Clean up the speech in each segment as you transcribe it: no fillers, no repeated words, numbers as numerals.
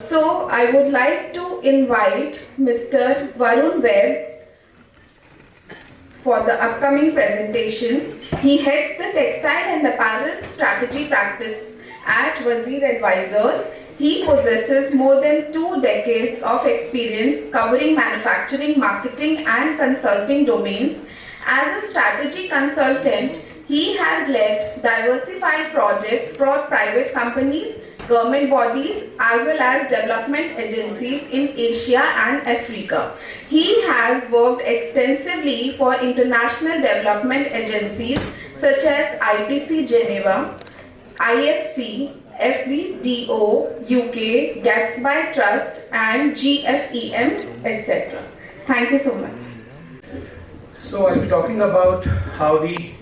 So I would like to invite Mr. Varun Vaid for the upcoming presentation. He heads the Textile and Apparel Strategy Practice at Wazir Advisors. He possesses more than 2 decades of experience covering manufacturing, marketing and consulting domains. As a strategy consultant, he has led diversified projects for private companies, government bodies as well as development agencies in Asia and Africa. He has worked extensively for international development agencies such as ITC Geneva, IFC, FCDO, UK, Gatsby Trust and GFEM, etc. Thank you so much. So I'll be talking about how the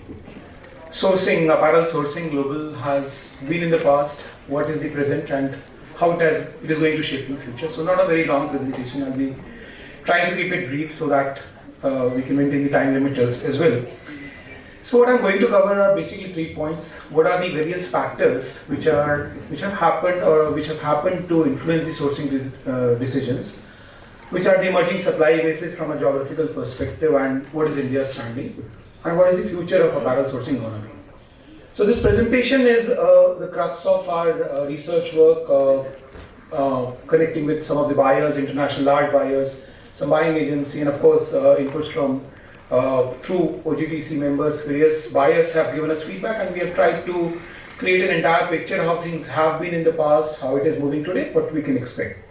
apparel sourcing global has been in the past, what is the present and how it is going to shape in the future. So not a very long presentation, I'll be trying to keep it brief so that we can maintain the time limit as well. So what I'm going to cover are basically 3 points. What are the various factors which have happened to influence the sourcing decisions? Which are the emerging supply bases from a geographical perspective, and what is India's standing, and what is the future of apparel sourcing going to be. So this presentation is the crux of our research work, connecting with some of the buyers, international large buyers, some buying agency, and of course inputs from through OGTC members. Various buyers have given us feedback, and we have tried to create an entire picture how things have been in the past, how it is moving today, what we can expect.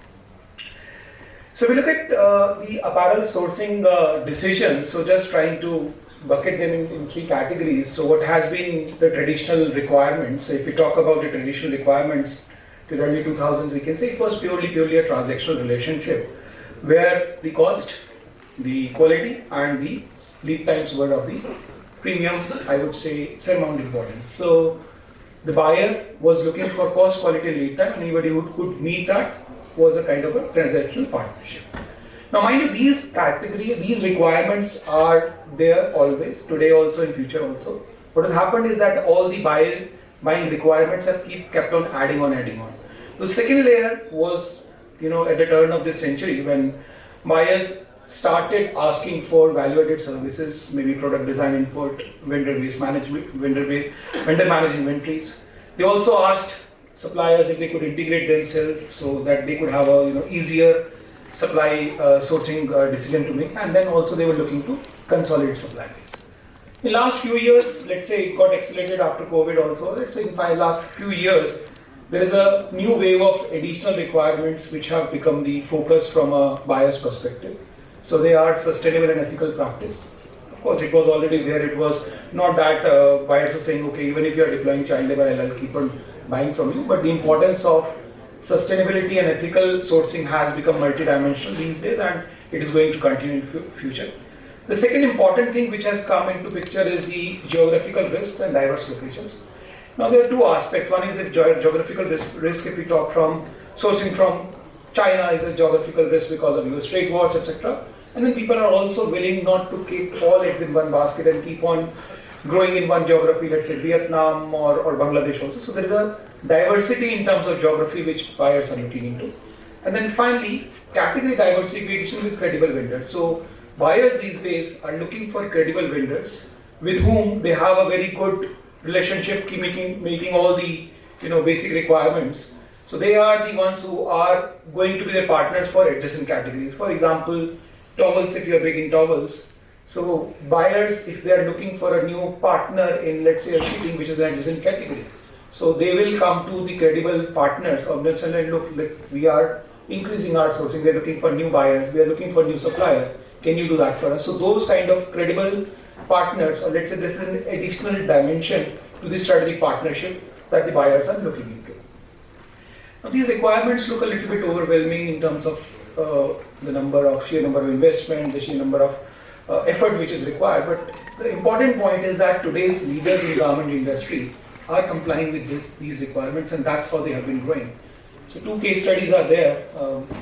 So we look at the apparel sourcing decisions, so just trying to bucket them in 3 categories. So what has been the traditional requirements? So if we talk about the traditional requirements to the early 2000s, we can say it was purely a transactional relationship where the cost, the quality and the lead times were of the premium, I would say, paramount importance. So the buyer was looking for cost, quality, lead time, and anybody who could meet that was a kind of a transactional partnership. Now mind you, these requirements are there always, today also, in future also. What has happened is that all the buying requirements have kept on adding on. The second layer was, at the turn of this century, when buyers started asking for value-added services, maybe product design input, vendor-based management, vendor managed inventories. They also asked suppliers if they could integrate themselves so that they could have a easier supply sourcing decision to make, and then also they were looking to consolidate supply base. In last few years, let's say it got accelerated after COVID also, let's say in last few years, there is a new wave of additional requirements which have become the focus from a buyer's perspective. So they are sustainable and ethical practice. Of course, it was already there. It was not that buyers were saying, okay, even if you are deploying child labor, I'll keep on buying from you. But the importance of sustainability and ethical sourcing has become multidimensional these days, and it is going to continue in future. The second important thing which has come into picture is the geographical risks and diverse locations. Now there are 2 aspects. One is the geographical risk. If we talk from sourcing from China is a geographical risk because of US trade wars, etc. And then people are also willing not to keep all eggs in one basket and keep on growing in one geography, let's say Vietnam or Bangladesh also. So there is a diversity in terms of geography which buyers are looking into. And then finally, category diversification with credible vendors. So buyers these days are looking for credible vendors with whom they have a very good relationship, meeting all the basic requirements. So they are the ones who are going to be their partners for adjacent categories. For example, towels, if you are big in towels. So buyers, if they are looking for a new partner in, let's say, a sheeting, which is an adjacent category, so they will come to the credible partners of them and look, we are increasing our sourcing, we are looking for new buyers, we are looking for new supplier, can you do that for us? So those kind of credible partners, or let's say this is an additional dimension to the strategic partnership that the buyers are looking into. Now these requirements look a little bit overwhelming in terms of the sheer number of investment, the sheer number of effort which is required, but the important point is that today's leaders in garment industry are complying with these requirements, and that's how they have been growing. So 2 case studies are there.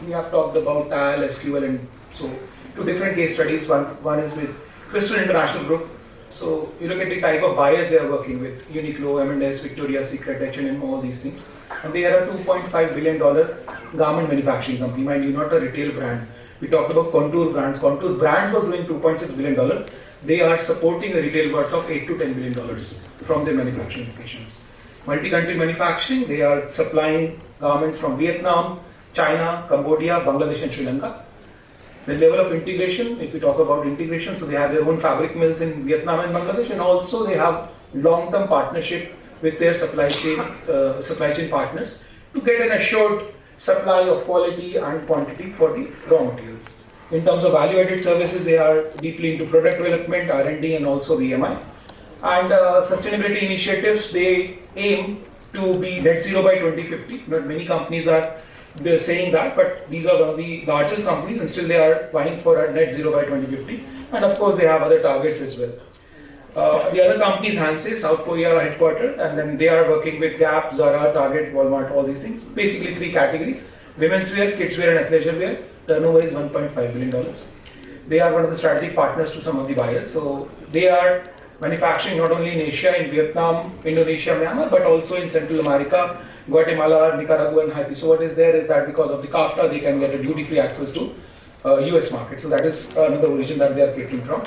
We have talked about TAL, SQL, and so 2 different case studies. One is with Crystal International Group. So you look at the type of buyers they are working with: Uniqlo, M&S, Victoria's Secret, H&M, all these things. And they are a $2.5 billion garment manufacturing company, mind you, not a retail brand. We talked about Contour Brands. Contour Brands was doing $2.6 billion. They are supporting a retail worth of $8 to $10 billion from their manufacturing locations. Multi-country manufacturing, they are supplying garments from Vietnam, China, Cambodia, Bangladesh and Sri Lanka. The level of integration, if we talk about integration, so they have their own fabric mills in Vietnam and Bangladesh, and also they have long-term partnership with their supply chain partners to get an assured supply of quality and quantity for the raw materials. In terms of value-added services, they are deeply into product development, R&D, and also VMI. And sustainability initiatives, they aim to be net zero by 2050. Not many companies are saying that, but these are one of the largest companies, and still they are vying for a net zero by 2050. And of course, they have other targets as well. The other companies, Hanse, South Korea headquartered, and then they are working with Gap, Zara, Target, Walmart, all these things. Basically 3 categories: women's wear, kids wear, and athleisure wear. Turnover is $1.5 billion. They are one of the strategic partners to some of the buyers. So they are manufacturing not only in Asia, in Vietnam, Indonesia, Myanmar, but also in Central America, Guatemala, Nicaragua, and Haiti. So what is there is that because of the CAFTA, they can get a duty-free access to US market. So that is another origin that they are catering from.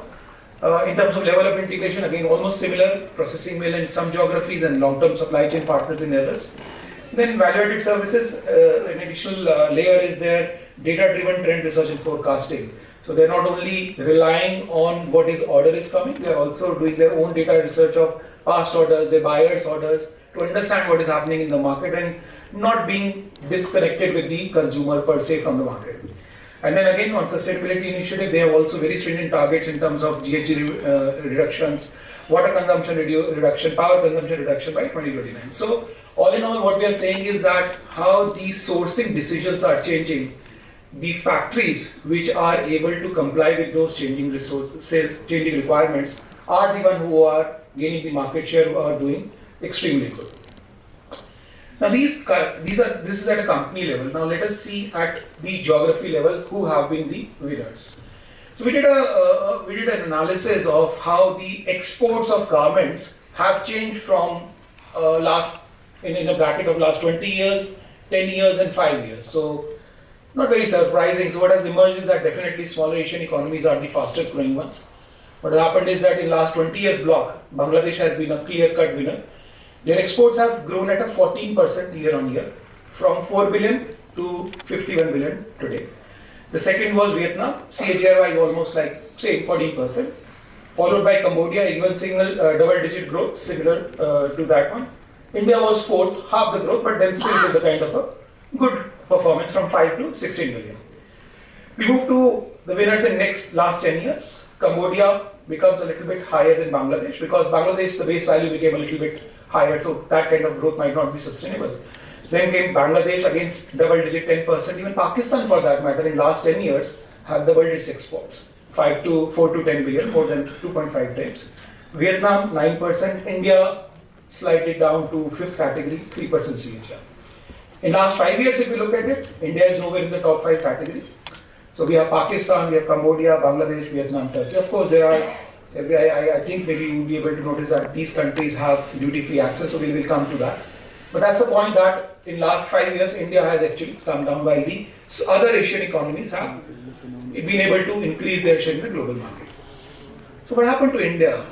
In terms of level of integration, again, almost similar: processing mill in some geographies and long-term supply chain partners in others. Then value-added services, an additional layer is their data-driven trend research and forecasting. So they're not only relying on what is order is coming, they are also doing their own data research of past orders, their buyers' orders, to understand what is happening in the market and not being disconnected with the consumer per se from the market. And then again, on sustainability initiative, they have also very stringent targets in terms of GHG reductions, water consumption reduction, power consumption reduction by 2029. So all in all, what we are saying is that how these sourcing decisions are changing, the factories which are able to comply with those changing requirements are the one who are gaining the market share, who are doing extremely good. Now this is at a company level. Now let us see at the geography level who have been the winners. So we did an analysis of how the exports of garments have changed from in a bracket of last 20 years, 10 years and 5 years. So not very surprising. So what has emerged is that definitely smaller Asian economies are the fastest growing ones. What has happened is that in last 20 years block, Bangladesh has been a clear-cut winner. Their exports have grown at a 14% year on year, from 4 billion to 51 billion today. The second was Vietnam, CAGR is almost like same 14%, followed by Cambodia, even single double-digit growth, similar to that one. India was fourth, half the growth, but then still it is a kind of a good performance from 5 to 16 billion. We move to the winners in last 10 years. Cambodia becomes a little bit higher than Bangladesh because Bangladesh, the base value became a little bit higher, so that kind of growth might not be sustainable. Then came Bangladesh against double-digit 10%. Even Pakistan, for that matter, in last 10 years have doubled its exports, 4 to 10 billion, more than 2.5 times. Vietnam 9%, India slightly down to 5th category, 3% CAGR. In last 5 years, if we look at it, India is nowhere in the top 5 categories. So we have Pakistan, we have Cambodia, Bangladesh, Vietnam, Turkey. Of course, there are. I think maybe you'll be able to notice that these countries have duty-free access, so we will come to that. But that's the point that in last 5 years, India has actually come down while the other Asian economies have been able to increase their share in the global market. So what happened to India?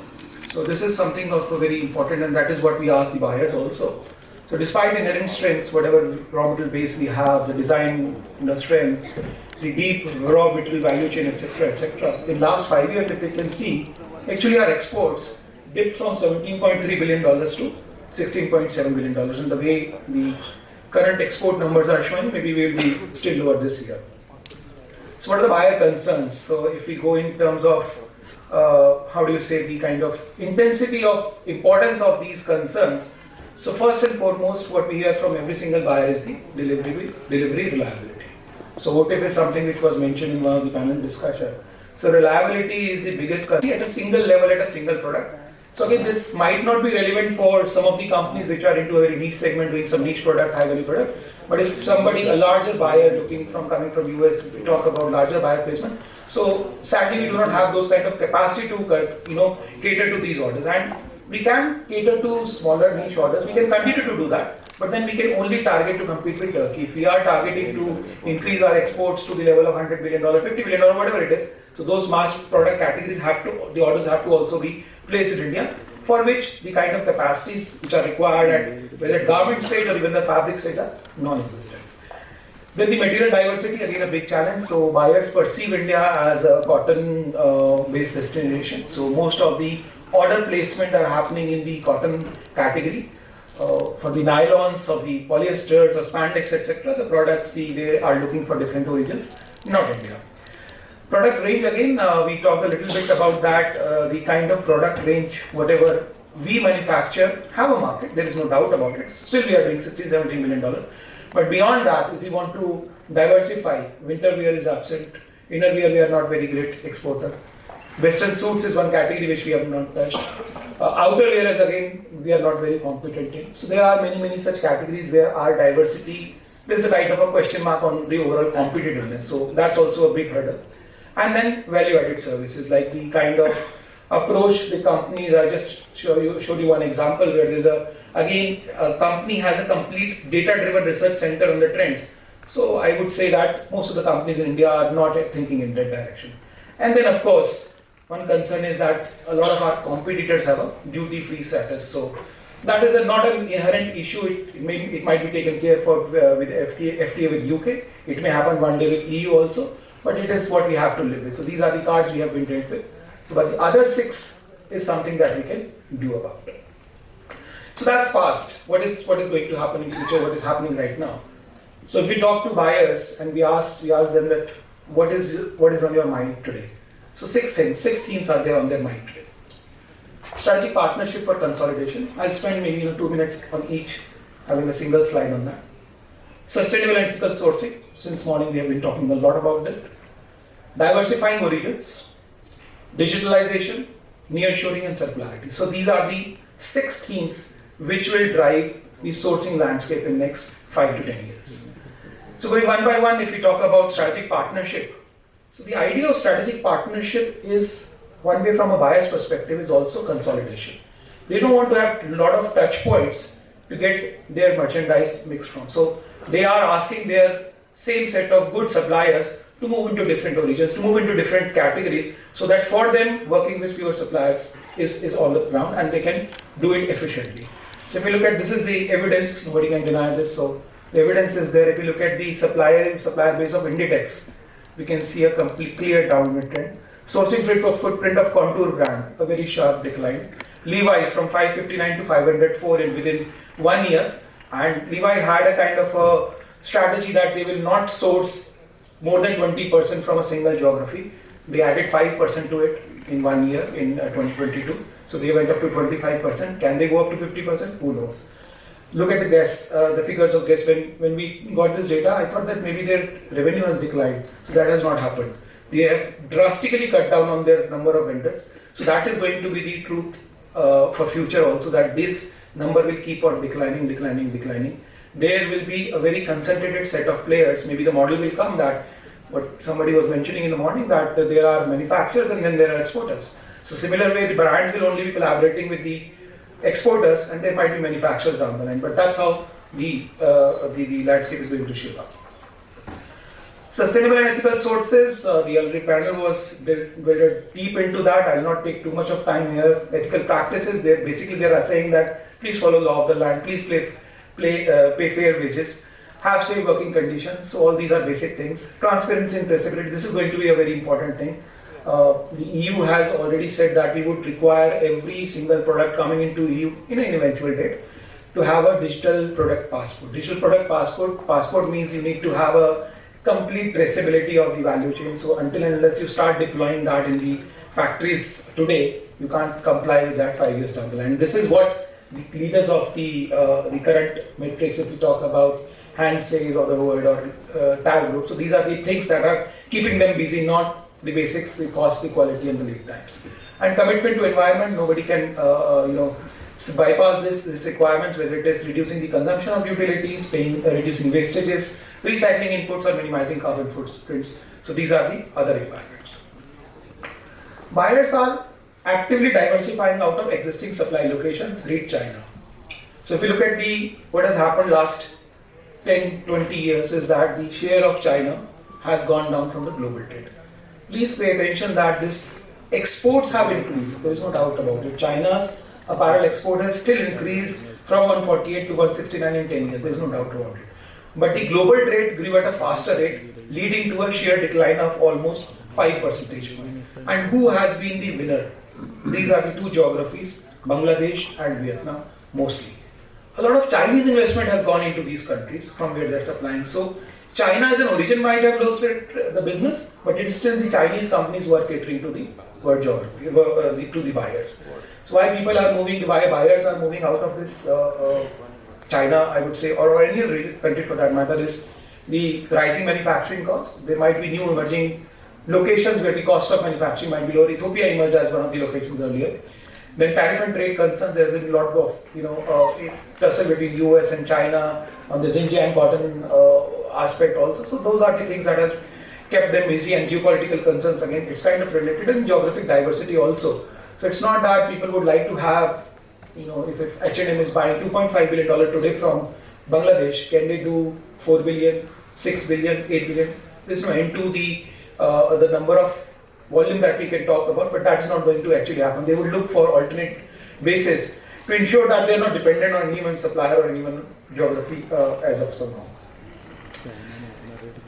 So this is something of a very important, and that is what we ask the buyers also. So despite inherent strengths, whatever raw material base we have, the design strength, the deep raw material value chain, etc., in last 5 years, if we can see, actually our exports dipped from $17.3 billion to $16.7 billion. And the way the current export numbers are showing, maybe we will be still lower this year. So what are the buyer concerns? So if we go in terms of, the kind of intensity of importance of these concerns. So first and foremost, what we hear from every single buyer is the delivery reliability. So OTIF is something which was mentioned in one of the panel discussion. So reliability is the biggest concern at a single level, at a single product. So again, this might not be relevant for some of the companies which are into a very niche segment, doing some niche product, high value product. But if somebody, a larger buyer coming from US, we talk about larger buyer placement. So sadly, we do not have those kind of capacity to cater to these orders. And we can cater to smaller niche orders. We can continue to do that. But then we can only target to compete with Turkey. If we are targeting to increase our exports to the level of $100 billion, $50 billion, whatever it is, so those mass product categories the orders have to also be placed in India, for which the kind of capacities which are required at whether garment stage or even the fabric stage are non-existent. Then the material diversity, again a big challenge. So buyers perceive India as a cotton based destination. So most of the order placement are happening in the cotton category. For the nylons, of the polyesters or spandex, etc., the products they are looking for different origins, not India. Product range, again, we talked a little bit about that. The kind of product range, whatever we manufacture, have a market, there is no doubt about it. Still we are doing $16-17 million. But beyond that, if we want to diversify, winter wear is absent, inner wear we are not very great exporter. Western suits is one category which we have not touched. Outer wear is again, we are not very competent in. So there are many such categories where our diversity, there is a kind of a question mark on the overall competitiveness. So that's also a big hurdle. And then value-added services, like the kind of approach the companies. I just showed you one example where there's a company has a complete data-driven research center on the trends. So I would say that most of the companies in India are not thinking in that direction. And then of course, one concern is that a lot of our competitors have a duty-free status. So that is not an inherent issue. It might be taken care of with FTA with UK. It may happen one day with EU also. But it is what we have to live with. So these are the cards we have been dealt with. So, but the other 6 is something that we can do about it. So that's past. What is going to happen in future? What is happening right now? So if we talk to buyers and we ask them that what is on your mind today? So 6 themes are there on their mind today. Strategic partnership for consolidation. I'll spend maybe 2 minutes on each, having a single slide on that. Sustainable and ethical sourcing. Since morning we have been talking a lot about that. Diversifying origins, digitalization, nearshoring and circularity. So these are the 6 themes which will drive the sourcing landscape in next 5 to 10 years. So going one by one, if we talk about strategic partnership. So the idea of strategic partnership is, one way from a buyer's perspective, is also consolidation. They don't want to have a lot of touch points to get their merchandise mixed from. So they are asking their same set of good suppliers to move into different origins, to move into different categories, so that for them working with fewer suppliers is all around and they can do it efficiently. So if you look at, this is the evidence, nobody can deny this. So the evidence is there. If you look at the supplier base of Inditex, we can see a complete clear downward trend. Sourcing footprint of Contour brand, a very sharp decline. Levi's from 559 to 504 within 1 year. And Levi had a kind of a strategy that they will not source more than 20% from a single geography. They added 5% to it in 1 year in 2022. So they went up to 25%. Can they go up to 50%? Who knows? Look at the figures of Guess. When we got this data, I thought that maybe their revenue has declined. So that has not happened. They have drastically cut down on their number of vendors. So that is going to be the truth for future also, that this number will keep on declining. There will be a very concentrated set of players. Maybe the model will come that what somebody was mentioning in the morning, that there are manufacturers and then there are exporters. So similar way, the brands will only be collaborating with the exporters and there might be manufacturers down the line. But that's how the landscape is going to shape up. Sustainable and ethical sources, the already panel was very deep into that. I will not take too much of time here. Ethical practices, they are saying that please follow law of the land, please pay fair wages, have safe working conditions. So all these are basic things. Transparency and traceability, this is going to be a very important thing. The EU has already said that we would require every single product coming into EU in an eventual date to have a digital product passport. Digital product passport means you need to have a complete traceability of the value chain. So until and unless you start deploying that in the factories today, you can't comply with that 5 years down the line. This is what the leaders of the current matrix, if we talk about handsays or the word or tag group. So these are the things that are keeping them busy, not the basics, the cost, the quality and the lead times. And commitment to environment, nobody can bypass this requirements, whether it is reducing the consumption of utilities, reducing wastages, recycling inputs, or minimizing carbon footprints. So these are the other requirements. Buyers are actively diversifying out of existing supply locations, read China. So if you look at what has happened last 10-20 years is that the share of China has gone down from the global trade. Please pay attention that this exports have increased, there is no doubt about it. China's apparel export has still increased from 148 to 169 in 10 years, there is no doubt about it. But the global trade grew at a faster rate, leading to a sheer decline of almost 5 percentage points. And who has been the winner? These are the two geographies, Bangladesh and Vietnam mostly. A lot of Chinese investment has gone into these countries from where they are supplying. So China as an origin might have lost the business, but it is still the Chinese companies who are catering to the world geography, to the buyers. So why people are moving, why buyers are moving out of this China, I would say, or any country for that matter, is the rising manufacturing costs. There might be new emerging locations where the cost of manufacturing might be lower. Ethiopia emerged as one of the locations earlier. Then tariff and trade concerns, there has been a lot of tussle between US and China on the Xinjiang cotton aspect also. So those are the things that has kept them busy, and geopolitical concerns again, it's kind of related, and geographic diversity also. So it's not that people would like to have, if H&M is buying $2.5 billion today from Bangladesh, can they do 4 billion, 6 billion, 8 billion? There's no end to the number of volume that we can talk about, but that's not going to actually happen. They would look for alternate bases to ensure that they're not dependent on any one supplier or any one geography as of somehow.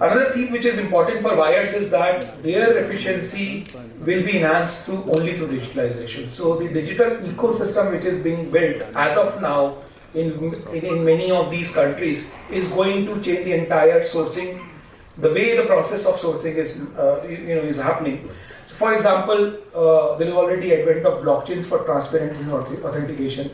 Another theme which is important for buyers is that their efficiency will be enhanced only through digitalization. So the digital ecosystem which is being built as of now in many of these countries is going to change the entire sourcing, the way the process of sourcing is happening. So for example, there is already advent of blockchains for transparency and authentication.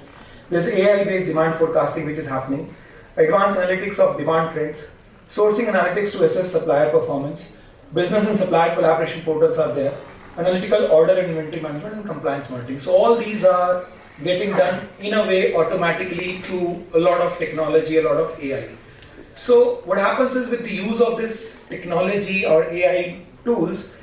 There's AI-based demand forecasting which is happening, advanced analytics of demand trends, sourcing analytics to assess supplier performance, business and supplier collaboration portals are there, analytical order and inventory management, and compliance monitoring. So all these are getting done in a way automatically through a lot of technology, a lot of AI. So what happens is with the use of this technology or AI tools,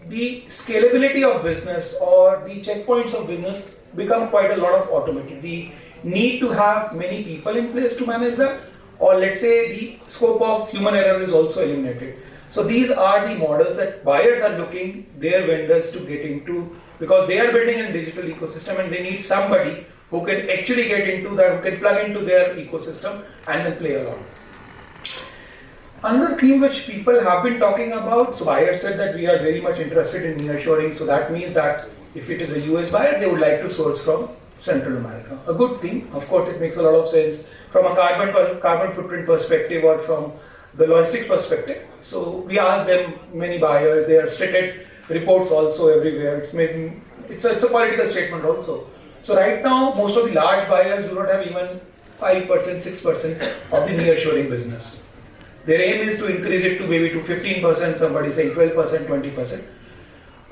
the scalability of business or the checkpoints of business become quite a lot of automated. The need to have many people in place to manage that, or let's say the scope of human error is also eliminated. So these are the models that buyers are looking their vendors to get into, because they are building a digital ecosystem and they need somebody who can actually get into that, who can plug into their ecosystem and then play along. Another theme which people have been talking about, so buyers said that we are very much interested in nearshoring, so that means that if it is a US buyer, they would like to source from Central America. A good thing, of course it makes a lot of sense from a carbon footprint perspective or from the logistics perspective. So we asked them, many buyers, they are stated reports also everywhere, it's a political statement also. So right now, most of the large buyers do not have even 5%, 6% of the nearshoring business. Their aim is to increase it to maybe to 15%, somebody saying 12%, 20%.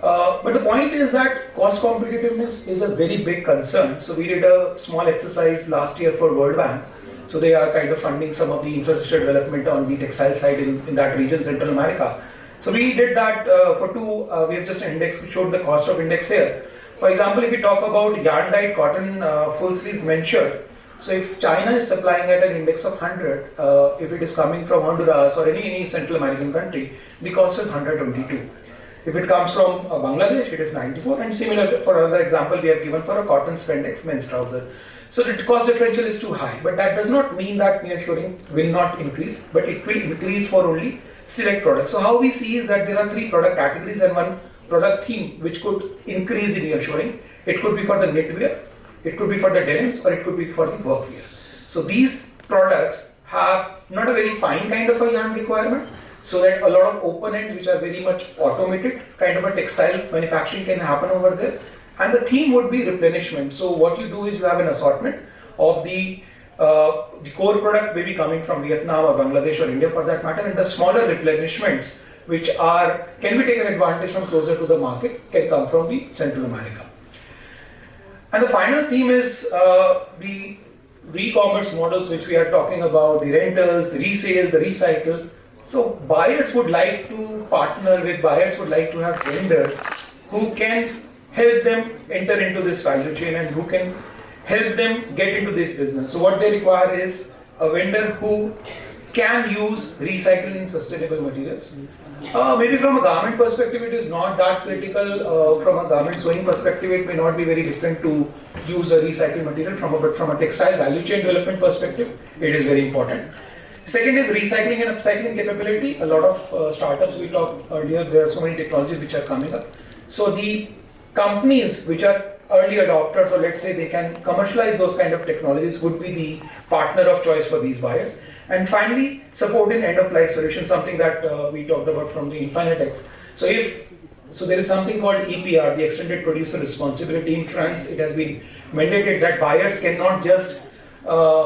But the point is that cost competitiveness is a very big concern. So we did a small exercise last year for World Bank. So they are kind of funding some of the infrastructure development on the textile side in that region, Central America. So we did that for we have just showed the cost of index here. For example, if we talk about yarn dyed cotton full sleeves men's shirt, so if China is supplying at an index of 100, if it is coming from Honduras or any Central American country, the cost is 122. If it comes from Bangladesh, it is 94, and similar for another example we have given for a cotton spandex men's trouser. So the cost differential is too high, but that does not mean that nearshoring will not increase, but it will increase for only select products. So how we see is that there are 3 product categories and 1 product theme which could increase the nearshoring. It could be for the knitwear, it could be for the denims, or it could be for the workwear. So these products have not a very fine kind of a yarn requirement, so that a lot of open ends which are very much automated, kind of a textile manufacturing can happen over there. And the theme would be replenishment. So what you do is you have an assortment of the core product maybe coming from Vietnam or Bangladesh or India for that matter, and the smaller replenishments which can be taken advantage from closer to the market can come from the Central America. And the final theme is the e-commerce models which we are talking about, the rentals, the resale, the recycle. So buyers would like to partner with, buyers would like to have vendors who can help them enter into this value chain and who can help them get into this business. So what they require is a vendor who can use recycling and sustainable materials. Maybe from a garment perspective it is not that critical. From a garment sewing perspective it may not be very different to use a recycled material, but from a textile value chain development perspective it is very important. Second is recycling and upcycling capability. A lot of startups we talked earlier, there are so many technologies which are coming up. So the companies which are early adopters, or let's say they can commercialize those kind of technologies, would be the partner of choice for these buyers. And finally, support in end-of-life solutions, something that we talked about from the Infinitex. So there is something called EPR, the Extended Producer Responsibility in France. It has been mandated that buyers cannot just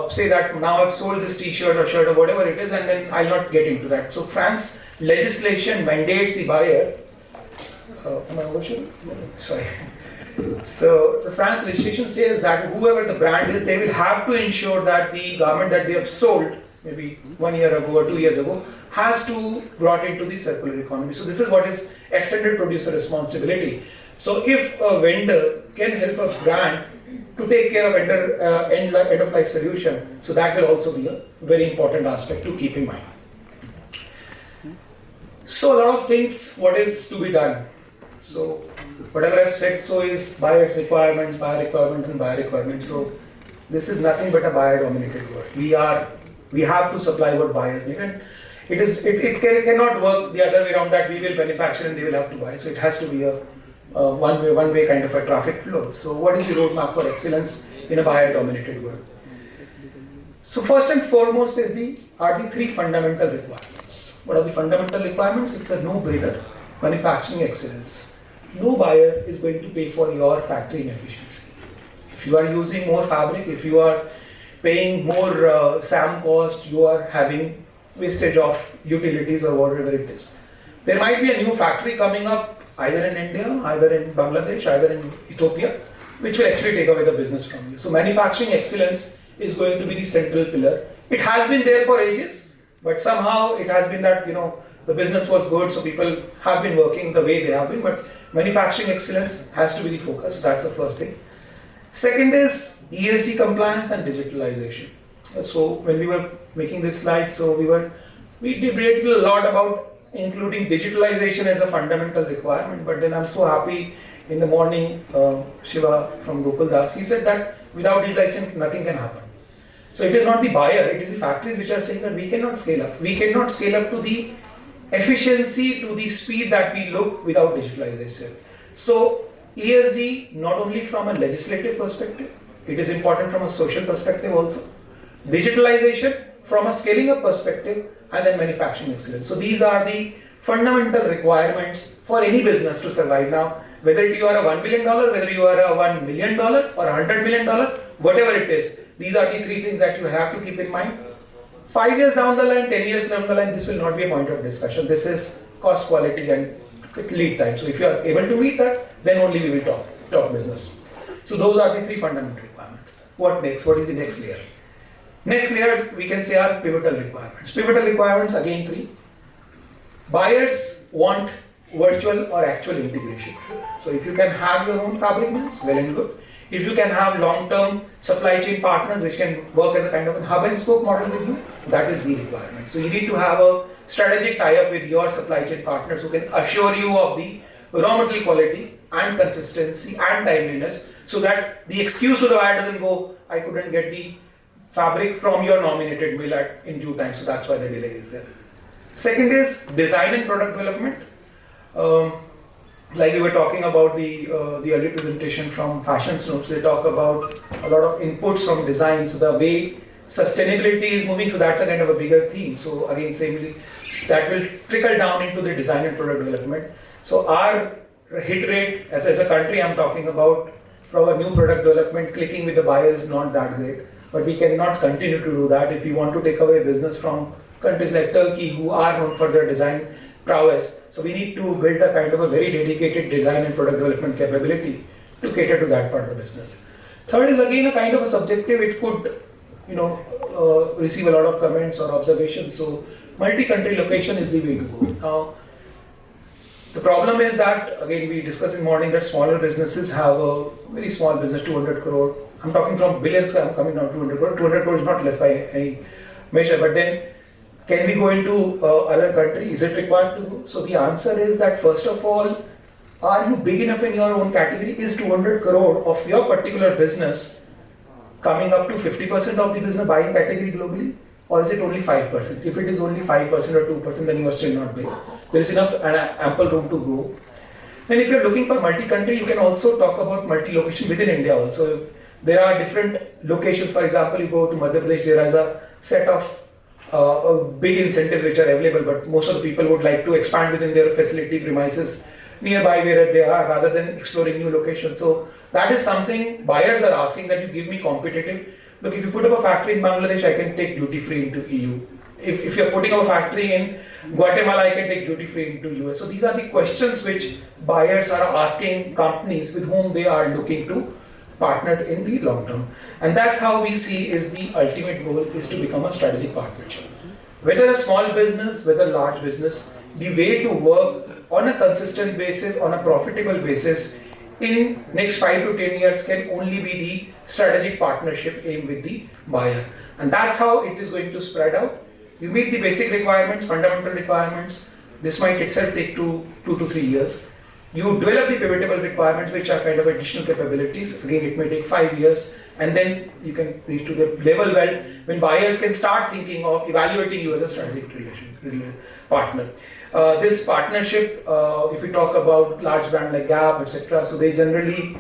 say that now I've sold this t-shirt or shirt or whatever it is and then I'll not get into that. So France legislation mandates the buyer, am I overshooting? Sorry. So the France legislation says that whoever the brand is, they will have to ensure that the garment that they have sold maybe 1 year ago or 2 years ago has to brought into the circular economy. So this is what is extended producer responsibility. So if a vendor can help a brand to take care of end of life solution, so that will also be a very important aspect to keep in mind. So a lot of things, what is to be done. So whatever I've said so is buyer's requirements, buyer requirement and buyer requirement. So this is nothing but a buyer dominated world. We have to supply what buyers need, and it cannot work the other way around, that we will manufacture and they will have to buy. So it has to be a one way kind of a traffic flow. So what is the roadmap for excellence in a buyer dominated world? So first and foremost are the three fundamental requirements. What are the fundamental requirements? It's a no-brainer: manufacturing excellence. No buyer is going to pay for your factory inefficiency. If you are using more fabric, if you are paying more SAM cost, you are having wastage of utilities or whatever it is. There might be a new factory coming up either in India, either in Bangladesh, either in Ethiopia, which will actually take away the business from you. So manufacturing excellence is going to be the central pillar. It has been there for ages, but somehow it has been that, the business was good, so people have been working the way they have been, but manufacturing excellence has to be the focus. That's the first thing. Second is ESG compliance and digitalization. So when we were making this slide, so we debated a lot about including digitalization as a fundamental requirement, but then I'm so happy in the morning, Shiva from Gokul Das, he said that without digitalization nothing can happen. So it is not the buyer, it is the factories which are saying that we cannot scale up. We cannot scale up to the efficiency, to the speed that we look without digitalization. So ESG, not only from a legislative perspective, it is important from a social perspective also. Digitalization from a scaling up perspective, and then manufacturing excellence. So these are the fundamental requirements for any business to survive now. Whether you are a $1 billion, whether you are a $1 million or $100 million, whatever it is, these are the three things that you have to keep in mind. 5 years down the line, 10 years down the line, this will not be a point of discussion. This is cost, quality and lead time. So if you are able to meet that, then only we will talk business. So those are the three fundamental requirements. What next? What is the next layer? Next layers we can say are pivotal requirements. Pivotal requirements, again three. Buyers want virtual or actual integration. So if you can have your own fabric mills, well and good. If you can have long-term supply chain partners which can work as a kind of a hub and spoke model with you, that is the requirement. So you need to have a strategic tie-up with your supply chain partners who can assure you of the raw material quality and consistency and timeliness, so that the excuse to the buyer doesn't go, I couldn't get the fabric from your nominated mill in due time, so that's why the delay is there. Second is design and product development. Like we were talking about the early presentation from Fashion Snoops, they talk about a lot of inputs from design, so the way sustainability is moving, so that's a kind of a bigger theme. So again, similarly, that will trickle down into the design and product development. So our hit rate as a country, I'm talking about, from a new product development, clicking with the buyer is not that great. But we cannot continue to do that if we want to take away business from countries like Turkey, who are known for their design prowess. So we need to build a kind of a very dedicated design and product development capability to cater to that part of the business. Third is again a kind of a subjective. It could, receive a lot of comments or observations. So multi-country location is the way to go. Now, the problem is that, again, we discussed in morning that smaller businesses have a very small business, 200 crore. I'm talking from billions, I'm coming down to 200 crore. 200 crore is not less by any measure. But then, can we go into other country? Is it required to go? So the answer is that, first of all, are you big enough in your own category? Is 200 crore of your particular business coming up to 50% of the business buying category globally? Or is it only 5%? If it is only 5% or 2%, then you are still not big. There is enough ample room to grow. And if you are looking for multi-country, you can also talk about multi-location within India also. There are different locations. For example, you go to Madhya Pradesh, there is a set of big incentives which are available, but most of the people would like to expand within their facility premises nearby where they are rather than exploring new locations. So that is something buyers are asking, that you give me competitive. Look, if you put up a factory in Bangladesh, I can take duty free into EU. If you're putting up a factory in Guatemala, I can take duty free into US. So these are the questions which buyers are asking companies with whom they are looking to partner in the long term. And that's how we see is the ultimate goal is to become a strategic partnership. Whether a small business, whether large business, the way to work on a consistent basis, on a profitable basis, in next 5 to 10 years can only be the strategic partnership aimed with the buyer. And that's how it is going to spread out. You meet the basic requirements, fundamental requirements. This might itself take 2 to 3 years. You develop the pivotable requirements, which are kind of additional capabilities. Again, it may take 5 years, and then you can reach to the level when buyers can start thinking of evaluating you as a strategic partner. This partnership, if we talk about large brands like Gap, etc., so they generally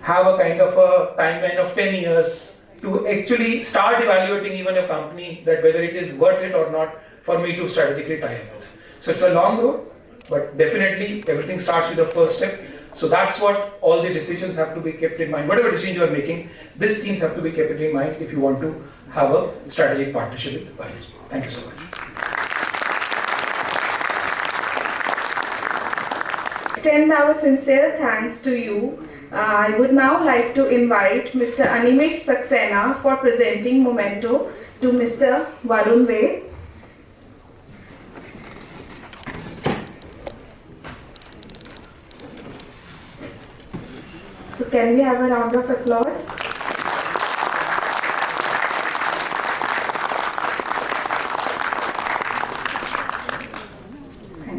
have a kind of a timeline of 10 years to actually start evaluating even a company, that whether it is worth it or not for me to strategically tie up with them. So it's a long road, but definitely everything starts with the first step. So that's what all the decisions have to be kept in mind. Whatever decision you are making, these things have to be kept in mind if you want to have a strategic partnership with buyers. Thank you so much. Extend our sincere thanks to you. I would now like to invite Mr. Animesh Saxena for presenting memento to Mr. Varun Vaid. So can we have a round of applause?